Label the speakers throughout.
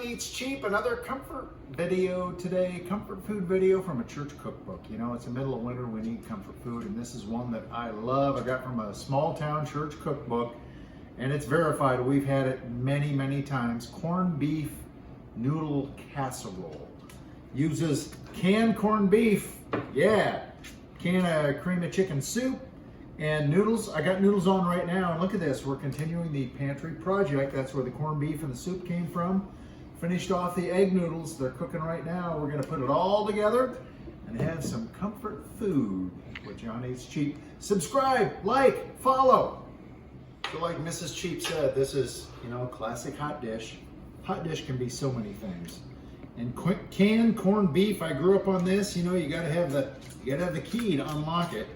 Speaker 1: Eats Cheap, another comfort video today, comfort food video from a church cookbook. You know, it's the middle of winter, we need comfort food, and this is one that I love. I got from a small town church cookbook, and it's verified. We've had it many, many times. Corned beef noodle casserole. Uses canned corned beef, yeah, can of cream of chicken soup, and noodles. I got noodles on right now, and look at this. We're continuing the pantry project. That's where the corned beef and the soup came from. Finished off the egg noodles. They're cooking right now. We're gonna put it all together and have some comfort food with John Eats Cheap. Subscribe, like, follow. So like Mrs. Cheap said, this is, you know, classic hot dish. Hot dish can be so many things. And canned corned beef, I grew up on this. You know, you gotta have the key to unlock it.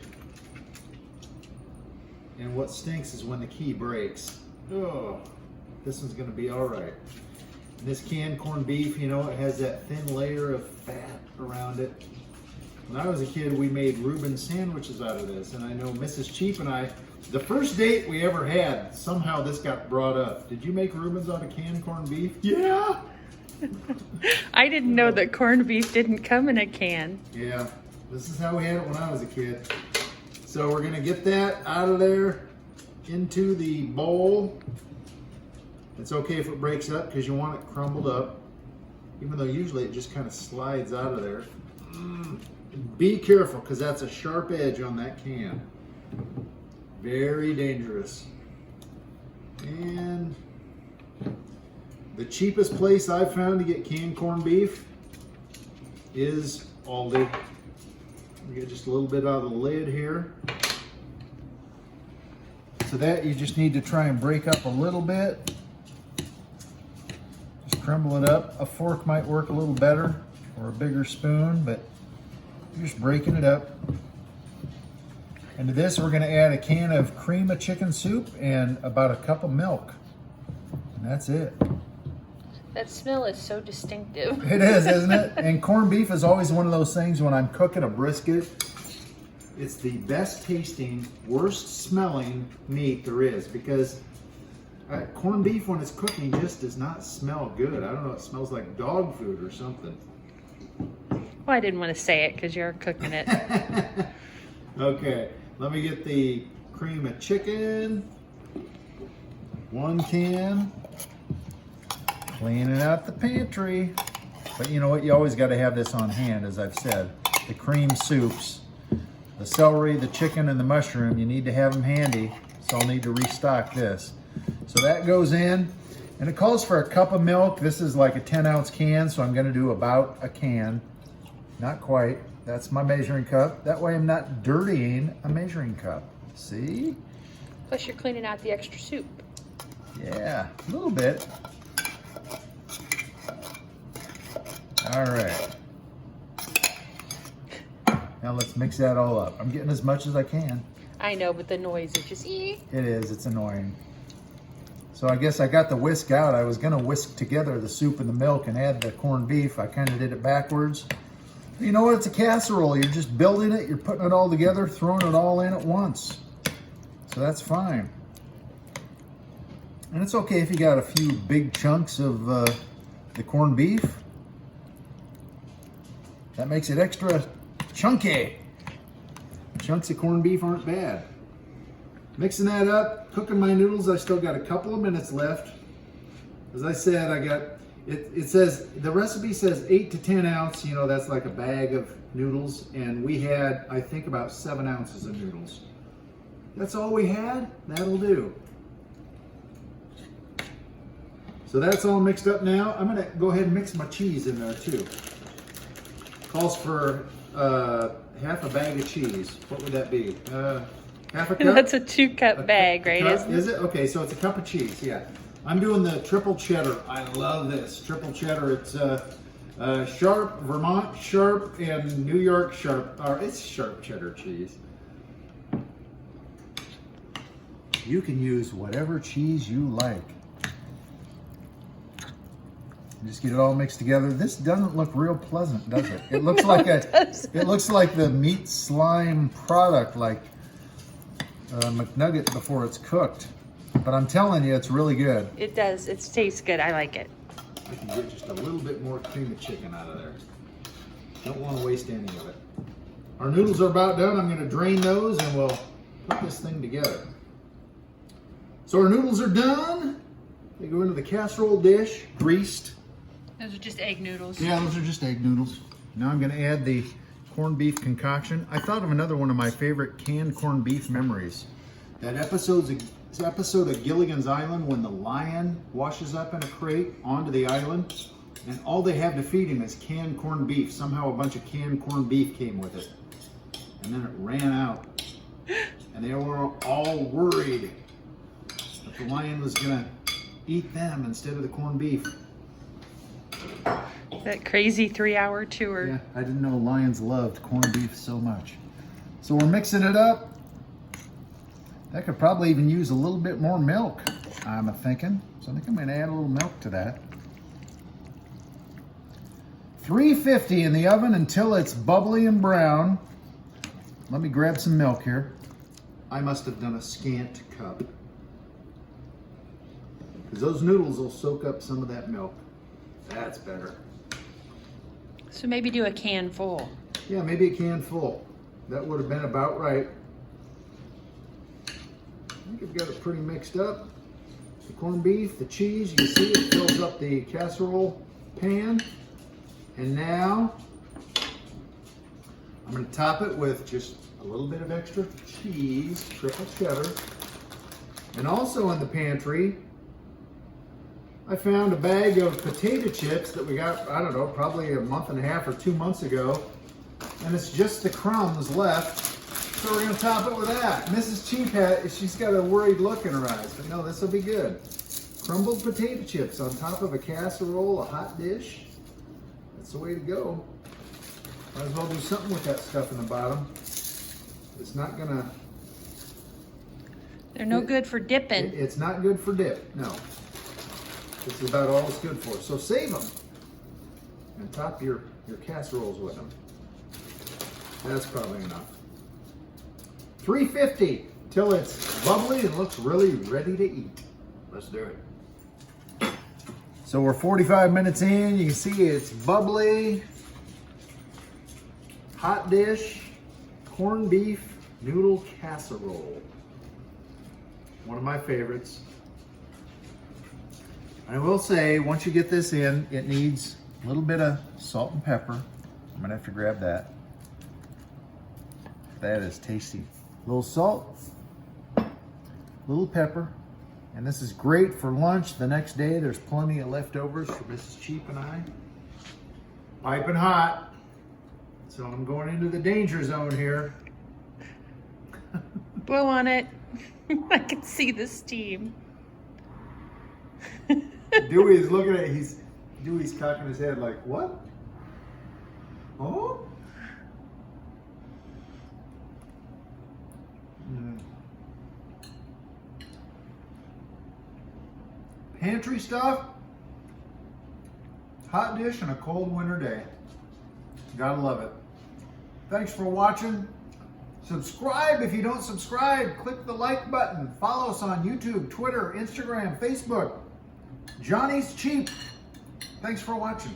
Speaker 1: And what stinks is when the key breaks. Oh, this one's gonna be all right. And this canned corned beef, you know, it has that thin layer of fat around it. When I was a kid, we made Reuben sandwiches out of this. And I know Mrs. Cheap and I, the first date we ever had, somehow this got brought up. Did you make Reubens out of canned corned beef? Yeah.
Speaker 2: I didn't know that corned beef didn't come in a can.
Speaker 1: Yeah, this is how we had it when I was a kid. So we're gonna get that out of there into the bowl. It's okay if it breaks up because you want it crumbled up, even though usually it just kind of slides out of there. Be careful because that's a sharp edge on that can. Very dangerous. And the cheapest place I've found to get canned corned beef is Aldi. We get just a little bit out of the lid here. So that you just need to try and break up a little bit. Just crumble it up. A fork might work a little better, or a bigger spoon, but you're just breaking it up. And to this, we're going to add a can of cream of chicken soup and about a cup of milk. And that's it.
Speaker 2: That smell is so distinctive.
Speaker 1: It is, isn't it? And corned beef is always one of those things when I'm cooking a brisket. It's the best tasting, worst smelling meat there is because corned beef when it's cooking just does not smell good. I don't know, it smells like dog food or something.
Speaker 2: Well, I didn't want to say it because you're cooking it.
Speaker 1: Okay, let me get the cream of chicken. 1 can. Cleaning out the pantry. But you know what? You always got to have this on hand, as I've said. The cream soups, the celery, the chicken, and the mushroom, you need to have them handy. So I'll need to restock this. So that goes in, and it calls for a cup of milk. This is like a 10-ounce can, so I'm going to do about a can. Not quite. That's my measuring cup. That way I'm not dirtying a measuring cup. See?
Speaker 2: Plus you're cleaning out the extra soup.
Speaker 1: Yeah, a little bit. All right. Now let's mix that all up. I'm getting as much as I can.
Speaker 2: I know, but the noise is just It
Speaker 1: is, it's annoying. So I guess I got the whisk out. I was gonna whisk together the soup and the milk and add the corned beef. I kind of did it backwards. You know what, it's a casserole. You're just building it, you're putting it all together, throwing it all in at once. So that's fine. And it's okay if you got a few big chunks of the corned beef. That makes it extra chunky. Chunks of corned beef aren't bad. Mixing that up, cooking my noodles. I still got a couple of minutes left. As I said, I got, it says, the recipe says 8 to 10 ounce, you know, that's like a bag of noodles. And we had, I think, about 7 ounces of noodles. That's all we had? That'll do. So that's all mixed up now. I'm gonna go ahead and mix my cheese in there too. Calls for half a bag of cheese. What would that be? Half a cup?
Speaker 2: That's a 2-cup bag, right?
Speaker 1: Is it? Okay, so it's a cup of cheese, yeah. I'm doing the triple cheddar. I love this. Triple cheddar, it's sharp, Vermont sharp, and New York sharp. Or it's sharp cheddar cheese. You can use whatever cheese you like. Just get it all mixed together. This doesn't look real pleasant, does it? It looks like it looks like the meat slime product, like McNugget before it's cooked. But I'm telling you, it's really good.
Speaker 2: It does. It tastes good. I like it.
Speaker 1: I can get just a little bit more cream of chicken out of there. Don't want to waste any of it. Our noodles are about done. I'm going to drain those and we'll put this thing together. So our noodles are done. They go into the casserole dish, greased.
Speaker 2: Those are just egg noodles.
Speaker 1: Yeah, those are just egg noodles. Now I'm going to add the corned beef concoction. I thought of another one of my favorite canned corned beef memories. That episode of Gilligan's Island when the lion washes up in a crate onto the island and all they have to feed him is canned corned beef. Somehow a bunch of canned corned beef came with it. And then it ran out. And they were all worried that the lion was going to eat them instead of the corned beef.
Speaker 2: That crazy 3-hour tour.
Speaker 1: Yeah, I didn't know lions loved corned beef so much. So we're mixing it up. That could probably even use a little bit more milk, I'm thinking. So I think I'm going to add a little milk to that. 350 in the oven until it's bubbly and brown. Let me grab some milk here. I must have done a scant cup. Because those noodles will soak up some of that milk. That's better.
Speaker 2: So maybe do a can full.
Speaker 1: Yeah, maybe a can full. That would have been about right. I think I've got it pretty mixed up. The corned beef, the cheese, you can see it fills up the casserole pan. And now I'm going to top it with just a little bit of extra cheese, triple cheddar. And also in the pantry, I found a bag of potato chips that we got, I don't know, probably a month and a half or 2 months ago. And it's just the crumbs left. So we're going to top it with that. Mrs. Cheap she's got a worried look in her eyes. But no, this will be good. Crumbled potato chips on top of a casserole, a hot dish. That's the way to go. Might as well do something with that stuff in the bottom. It's not going to...
Speaker 2: They're no good for dipping.
Speaker 1: It's not good for dip, no. This is about all it's good for. So save them and top your casseroles with them. That's probably enough. 350 till it's bubbly and looks really ready to eat. Let's do it. So we're 45 minutes in. You can see it's bubbly. Hot dish, corned beef, noodle casserole. One of my favorites. I will say, once you get this in, it needs a little bit of salt and pepper. I'm gonna have to grab that. That is tasty. A little salt, a little pepper, and this is great for lunch the next day. There's plenty of leftovers for Mrs. Cheap and I. Piping hot. So I'm going into the danger zone here.
Speaker 2: Blow on it. I can see the steam.
Speaker 1: Dewey's looking at it. Dewey's cocking his head like, what? Oh? Pantry stuff. Hot dish on a cold winter day. Gotta love it. Thanks for watching. Subscribe if you don't subscribe. Click the like button. Follow us on YouTube, Twitter, Instagram, Facebook. Johnny's Cheap. Thanks for watching.